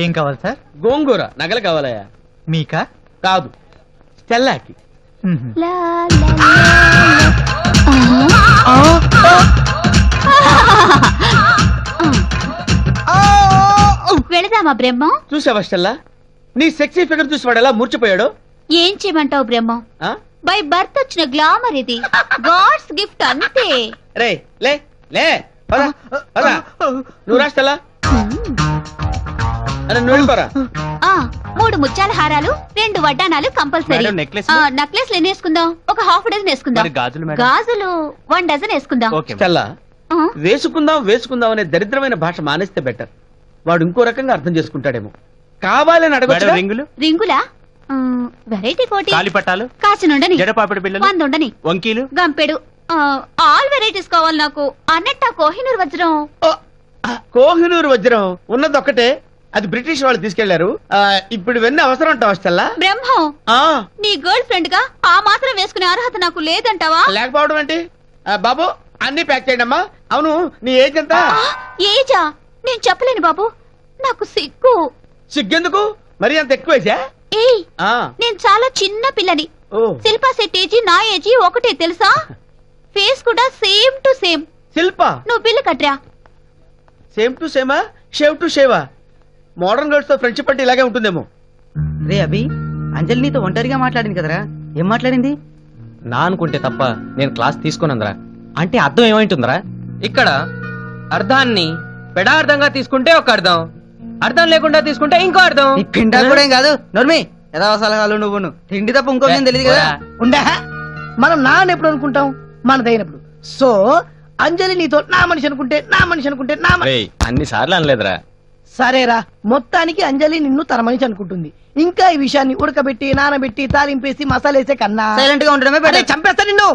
ఏం కావాలి సార్? గోంగూర నగలు కావాలయా? మీకా? కాదు, స్టెల్లాకి. వెళదామా బ్రహ్మం? చూసావా స్టెల్లా, నీ సెక్సీ ఫిగర్ చూసి వాడు ఎలా మూర్చిపోయాడు? ఏం చేయమంటావు బ్రహ్మం? ఆ? బై బర్త్ వచ్చిన గ్లామర్ ఇది, గాడ్స్ గిఫ్ట్ అంతే. రే లే లే పద, పద. నువ్వు రా స్టెల్లా. అరే నువ్వు వెళ్ళిపోరా. 3 ముత్యాల హారాలు, 2 వడ్డానాలు కంపల్సరీ. Madam, necklace? నెక్లెస్ ఎన్ని వేసుకుందాం? ఒక హాఫ్ డజన్ వేసుకుందాం. మరి గాజులు మేడం? గాజులు 1 డజన్ వేసుకుందాం. ఓకే. స్టెల్లా, ఆ, వేసుకుందాం వేసుకుందాం అనే దరిద్రమైన భాష మానేస్తే బెటర్. వాడు ఇంకో రకంగా అర్థం చేసుకుంటాడేమో. కావాలని మేడం, అడగచ్చు. రింగులు, రింగులా? వెరైటీ కోటి, కాలిపట్టాలు, కాచినుండని, జడపాపిడి బిళ్ళలు, 100 ఉండని, వంకీలు. గంపెడు, ఆల్ వెరైటీస్ కావాలి నాకు. అన్నట్టు ఆ కోహినూర్ వజ్రం. కోహినూరు వజ్రం ఉన్నదొక్కటే, అది బ్రిటిష్ వాళ్ళు తీసుకెళ్లారు. ఇప్పుడు ఇవన్నీ అవసరం అంటావా స్టెల్లా? బ్రహ్మం, ఆ, నీ గర్ల్ ఫ్రెండ్ గా ఆ మాత్రం వేసుకునే అర్హత నాకు లేదంటావా? లేకపోవడం ఏంటి? బాబు అన్ని ప్యాక్ చేయండి అమ్మా. అవును, నీ ఏజ్ ఎంత? ఏజా? నేను చెప్పలేను బాబు, నాకు సిగ్గు. సిగ్గెందుకు? మరి అంత ఎక్కువ ఏజా? ఏయ్, ఆ, నేను చాలా చిన్న పిల్లని. ఓ శిల్పా సెట్ ఏజీ నా ఏజీ ఒకటే తెలుసా? ఫేస్ కూడా సేమ్ టు సేమ్. శిల్ప నువ్వు బిల్లు కట్రా. సేమ్ టు సేమా, షేవ్ టు షేవా? మోడర్న్ గర్ల్స్ తో ఫ్రెండ్షిప్ అంటే ఇలాగే ఉంటుందేమో. రే అభి, అంజలి నీతో ఒంటరిగా మాట్లాడింది కదరా, ఏం మాట్లాడింది? నా అనుకుంటే తప్ప నేను క్లాస్ తీసుకోనందరా. అంటే అర్థం ఏమైంటుందిరా? ఇక్కడ అర్థాన్ని పెడార్థంగా తీసుకుంటే ఒక అర్థం, అర్థం లేకుండా తీసుకుంటే ఇంకో అర్థం. నీ పిండా కూడా ఏం కాదు నోర్మి. ఎలా సలహాలు నువ్వును, తిండి తప్ప ఇంకోకేం తెలియదు కదా. ఉండా, మనం నాన్న ఎప్పుడు అనుకుంటాం? మనదైనప్పుడు. సో అంజలి నీతో నా మనిషి అనుకుంటే, నా మనిషి అనుకుంటే నా రేయ్, అన్ని సార్లు అనలేదురా. సరేరా, మొత్తానికి అంజలి నిన్ను తన మనిషి అనుకుంటుంది. ఇంకా ఈ విషయాన్ని ఉడకబెట్టి నానబెట్టి తాలింపేసి మసాలేసే కన్నా సైలెంట్ గా ఉండడమే అరే better. చంపేస్తా నిన్ను.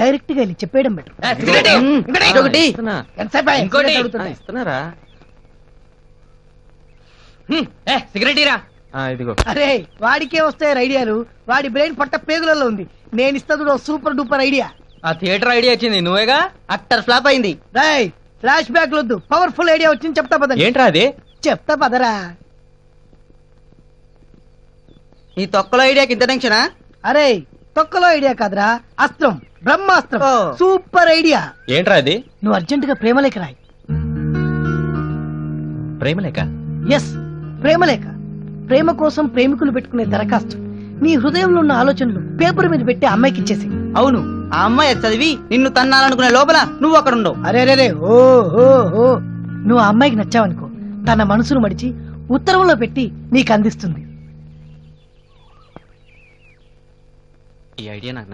డైరెక్ట్ గా వెళ్ళి చెప్పేయడం బెటర్. ఇదొకటి. ఎంతసేపు అయ్యా? ఇంకోటి సిగరెట్ అడుగుతుంటే. ఇస్తున్నారా? సిగరెట్ ఇరా. ఇదిగో. అరే వాడికే వస్తాయి ఐడియాలు, వాడి బ్రెయిన్ పట్ట పేగులలో ఉంది. నేను ఇస్తాను సూపర్ డూపర్ ఐడియా. ఆ థియేటర్ ఐడియా వచ్చింది నువ్వేగా, అట్టర్ ఫ్లాప్ అయింది. రాయ్, ఫ్లాష్ బ్యాక్ వద్దు, పవర్ఫుల్ ఐడియా వచ్చింది, చెప్తా పదండి. ఏంట్రా అది? చెప్తా పదరా. ఈ తొక్కలో ఐడియాకి ఇంత టెన్షనా? అరే తొక్కలో ఐడియా కాదురా, అస్త్రం, బ్రహ్మాస్త్రం, ఓ. Super idea. ఏంట్రా అది? నువ్వు అర్జెంట్ గా ప్రేమలేఖ రాయి. ప్రేమలేక? ఎస్, ప్రేమలేఖ. ప్రేమ కోసం ప్రేమికులు పెట్టుకునే దరఖాస్తు. నీ హృదయంలో ఉన్న ఆలోచనలు పేపర్ మీద పెట్టి అమ్మాయికి ఇచ్చేసి. అవును, ఆ అమ్మాయి అది చదివి నిన్ను తన్నాలనుకునే లోపల నువ్వు అక్కడ ఉండవు. అరే రే ఓ ఓ ఓ నువ్వు ఆ అమ్మాయికి నచ్చావనుకో, తన మనసును మడిచి ఉత్తరంలో పెట్టి నీకు అందిస్తుంది. ఈ ఐడియా నాకు